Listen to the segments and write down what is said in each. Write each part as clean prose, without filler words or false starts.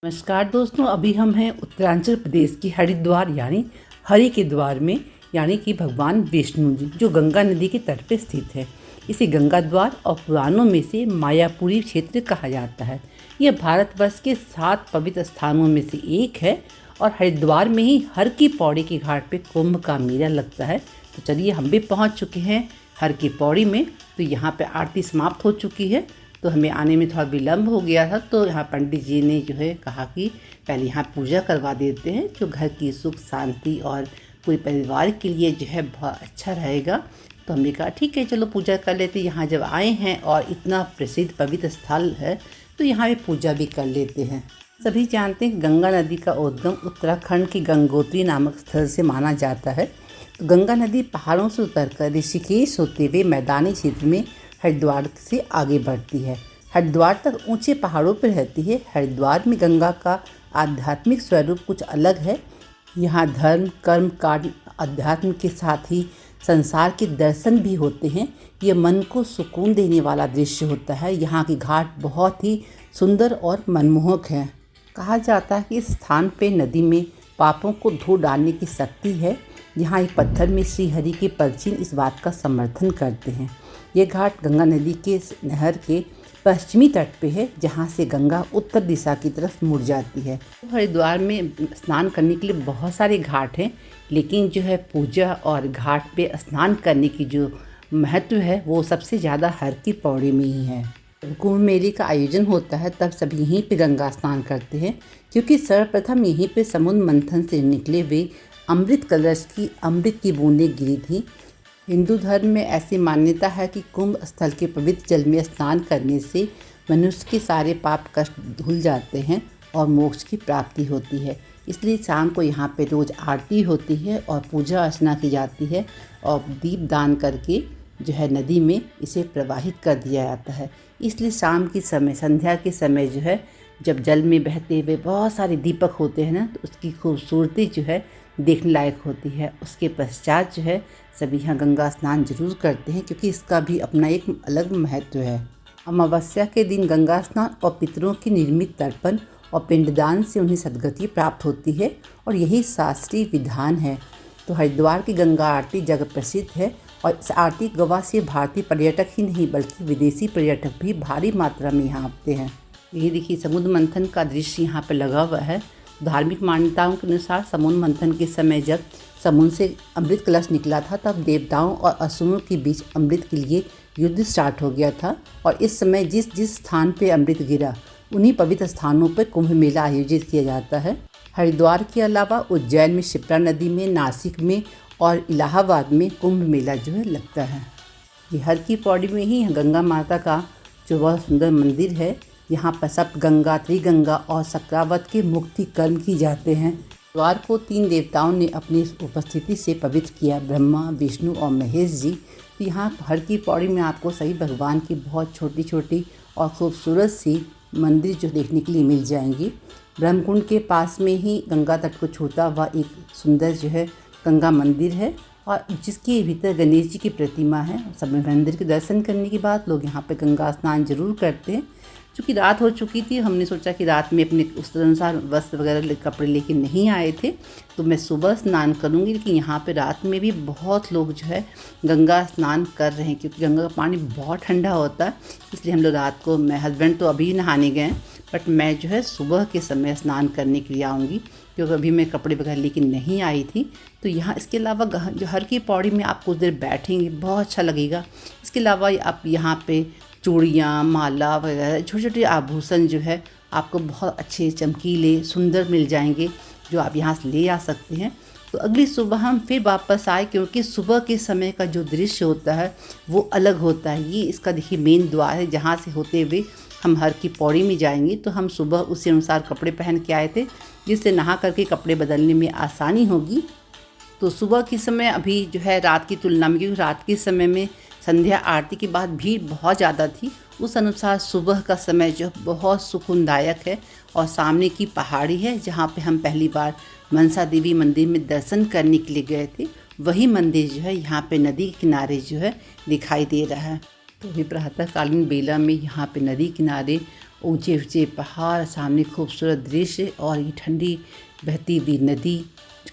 नमस्कार दोस्तों, अभी हम हैं उत्तरांचल प्रदेश की हरिद्वार यानी हरि के द्वार में, यानी कि भगवान विष्णु जी जो गंगा नदी के तट पर स्थित है। इसे गंगा द्वार और पुराणों में से मायापुरी क्षेत्र कहा जाता है। यह भारतवर्ष के 7 पवित्र स्थानों में से एक है और हरिद्वार में ही हर की पौड़ी के घाट पे कुंभ का मेला लगता है। तो चलिए, हम भी पहुँच चुके हैं हर की पौड़ी में। तो यहाँ पर आरती समाप्त हो चुकी है, तो हमें आने में थोड़ा विलम्ब हो गया था। तो यहाँ पंडित जी ने जो है कहा कि पहले यहाँ पूजा करवा देते हैं, जो घर की सुख शांति और पूरे परिवार के लिए जो है बहुत अच्छा रहेगा। तो हमने कहा ठीक है, चलो पूजा कर लेते। यहाँ जब आए हैं और इतना प्रसिद्ध पवित्र स्थल है तो यहाँ पे पूजा भी कर लेते हैं। सभी जानते हैं गंगा नदी का उद्गम उत्तराखंड की गंगोत्री नामक स्थल से माना जाता है। तो गंगा नदी पहाड़ों से उतरकर ऋषिकेश होते हुए मैदानी क्षेत्र में हरिद्वार से आगे बढ़ती है। हरिद्वार तक ऊंचे पहाड़ों पर रहती है। हरिद्वार में गंगा का आध्यात्मिक स्वरूप कुछ अलग है। यहाँ धर्म, कर्म, कांड, अध्यात्म के साथ ही संसार के दर्शन भी होते हैं। ये मन को सुकून देने वाला दृश्य होता है। यहाँ की घाट बहुत ही सुंदर और मनमोहक है। कहा जाता है कि इस स्थान पे नदी में पापों को धो डालने की शक्ति है। यहाँ एक पत्थर में श्री हरि के परचिन इस बात का समर्थन करते हैं। ये घाट गंगा नदी के नहर के पश्चिमी तट पे है, जहाँ से गंगा उत्तर दिशा की तरफ मुड़ जाती है। हरिद्वार में स्नान करने के लिए बहुत सारे घाट हैं, लेकिन जो है पूजा और घाट पे स्नान करने की जो महत्व है वो सबसे ज़्यादा हर की पौड़ी में ही है। कुंभ मेले का आयोजन होता है तब सभी यहीं पे गंगा स्नान करते हैं, क्योंकि सर्वप्रथम यहीं पे समुद्र मंथन से निकले हुए अमृत कलश की अमृत की बूंदें गिरी थी। हिंदू धर्म में ऐसी मान्यता है कि कुंभ स्थल के पवित्र जल में स्नान करने से मनुष्य के सारे पाप कष्ट धुल जाते हैं और मोक्ष की प्राप्ति होती है। इसलिए शाम को यहाँ पे रोज़ आरती होती है और पूजा अर्चना की जाती है और दीप दान करके जो है नदी में इसे प्रवाहित कर दिया जाता है। इसलिए शाम के समय, संध्या के समय जो है, जब जल में बहते हुए बहुत सारे दीपक होते हैं ना, तो उसकी खूबसूरती जो है देखने लायक होती है। उसके पश्चात जो है सभी यहाँ गंगा स्नान जरूर करते हैं, क्योंकि इसका भी अपना एक अलग महत्व है। अमावस्या के दिन गंगा स्नान और पितरों की निर्मित तर्पण और पिंडदान से उन्हें सद्गति प्राप्त होती है और यही शास्त्रीय विधान है। तो हरिद्वार की गंगा आरती जगह प्रसिद्ध है और इस आरती गवाह से भारतीय पर्यटक ही नहीं बल्कि विदेशी पर्यटक भी भारी मात्रा में यहाँ आते हैं। ये देखिए, समुद्र मंथन का दृश्य यहाँ पर लगा हुआ है। धार्मिक मान्यताओं के अनुसार समुद्र मंथन के समय जब समुद्र से अमृत कलश निकला था, तब देवताओं और असुरों के बीच अमृत के लिए युद्ध स्टार्ट हो गया था। और इस समय जिस जिस स्थान पे अमृत गिरा, उन्हीं पवित्र स्थानों पर कुंभ मेला आयोजित किया जाता है। हरिद्वार के अलावा उज्जैन में शिप्रा नदी में, नासिक में और इलाहाबाद में कुंभ मेला जो है लगता है। ये हर की पौड़ी में ही गंगा माता का जो बहुत सुंदर मंदिर है। यहाँ पर सप्त गंगा, त्रिगंगा और सक्रावत के मुक्ति कर्म की जाते हैं। द्वार को 3 देवताओं ने अपनी उपस्थिति से पवित्र किया, ब्रह्मा, विष्णु और महेश जी। तो यहाँ हर की पौड़ी में आपको सही भगवान की बहुत छोटी छोटी और खूबसूरत सी मंदिर जो देखने के लिए मिल जाएंगी। ब्रह्मकुंड के पास में ही गंगा तट को छूता हुआ एक सुंदर जो है गंगा मंदिर है, और जिसके भीतर गणेश जी की प्रतिमा है। सब मंदिर के दर्शन करने के बाद लोग यहाँ पे गंगा स्नान जरूर करते हैं। चूँकि रात हो चुकी थी, हमने सोचा कि रात में अपने उस अनुसार वस्त्र वगैरह कपड़े लेके नहीं आए थे, तो मैं सुबह स्नान करूँगी। लेकिन यहाँ पे रात में भी बहुत लोग जो है गंगा स्नान कर रहे हैं, क्योंकि गंगा का पानी बहुत ठंडा होता है। इसलिए हम लोग रात को, मैं हस्बैंड तो अभी नहाने गए, बट मैं जो है सुबह के समय स्नान करने के लिए आऊँगी, क्योंकि अभी मैं कपड़े वगैरह लेके नहीं आई थी। तो यहाँ इसके अलावा जो हर की पौड़ी में आप कुछ देर बैठेंगे, बहुत अच्छा लगेगा। इसके अलावा आप यहाँ पे चूड़ियाँ, माला वगैरह छोटे छोटे आभूषण जो है आपको बहुत अच्छे, चमकीले, सुंदर मिल जाएंगे, जो आप यहाँ से ले आ सकते हैं। तो अगली सुबह हम फिर वापस आए, क्योंकि सुबह के समय का जो दृश्य होता है वो अलग होता है। ये इसका देखिए मेन द्वार है, जहाँ से होते हुए हम हर की पौड़ी में जाएंगे। तो हम सुबह उसी अनुसार कपड़े पहन के आए थे, जिससे नहा करके कपड़े बदलने में आसानी होगी। तो सुबह के समय अभी जो है रात की तुलना में, क्योंकि रात के समय में संध्या आरती के बाद भीड़ बहुत ज़्यादा थी, उस अनुसार सुबह का समय जो बहुत सुकूनदायक है। और सामने की पहाड़ी है जहाँ पे हम पहली बार मनसा देवी मंदिर में दर्शन करने के लिए गए थे, वही मंदिर जो है यहाँ पे नदी के किनारे जो है दिखाई दे रहा है। तो अभी प्रातःकालीन बेला में यहाँ पे नदी किनारे ऊंचे ऊंचे पहाड़, सामने खूबसूरत दृश्य और ये ठंडी बहती हुई नदी,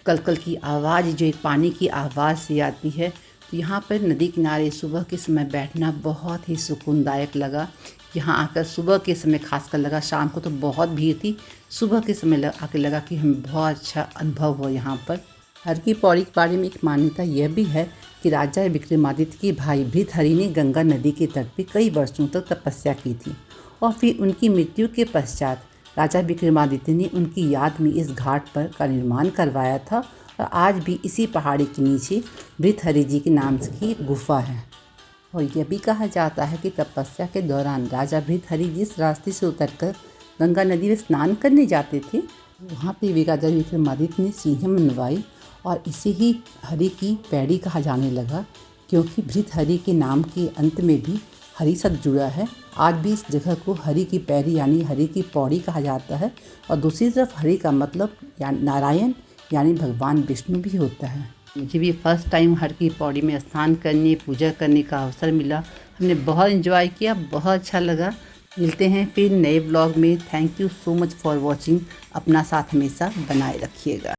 कलकल की आवाज़ जो एक पानी की आवाज़ से आती है। तो यहाँ पर नदी किनारे सुबह के समय बैठना बहुत ही सुकूनदायक लगा। यहाँ आकर सुबह के समय खासकर लगा, शाम को तो बहुत भीड़ थी, सुबह के समय आकर लगा कि हमें बहुत अच्छा अनुभव हुआ यहाँ पर। हर की पौड़ी के बारे में एक मान्यता यह भी है कि राजा विक्रमादित्य के भाई भृतहरि ने गंगा नदी के तट पर कई वर्षों तक तपस्या की थी और फिर उनकी मृत्यु के पश्चात राजा विक्रमादित्य ने उनकी याद में इस घाट पर का निर्माण करवाया था और आज भी इसी पहाड़ी के नीचे भृतहरि जी के नाम की एक गुफा है। और यह भी कहा जाता है कि तपस्या के दौरान राजा भृतहरि जिस रास्ते से उतरकर गंगा नदी में स्नान करने जाते थे, वहाँ पे राजा विक्रमादित्य ने सीढ़ी बनवाई और इसे ही हरि की पैड़ी कहा जाने लगा, क्योंकि भृतहरि के नाम के अंत में भी हरि शब्द जुड़ा है। आज भी इस जगह को हरि की पैड़ी यानी हरि की पौड़ी कहा जाता है और दूसरी तरफ हरि का मतलब नारायण यानी भगवान विष्णु भी होता है। मुझे भी फर्स्ट टाइम हर की पौड़ी में स्नान करने, पूजा करने का अवसर मिला। हमने बहुत एंजॉय किया, बहुत अच्छा लगा। मिलते हैं फिर नए ब्लॉग में। Thank you so much for watching. अपना साथ हमेशा बनाए रखिएगा।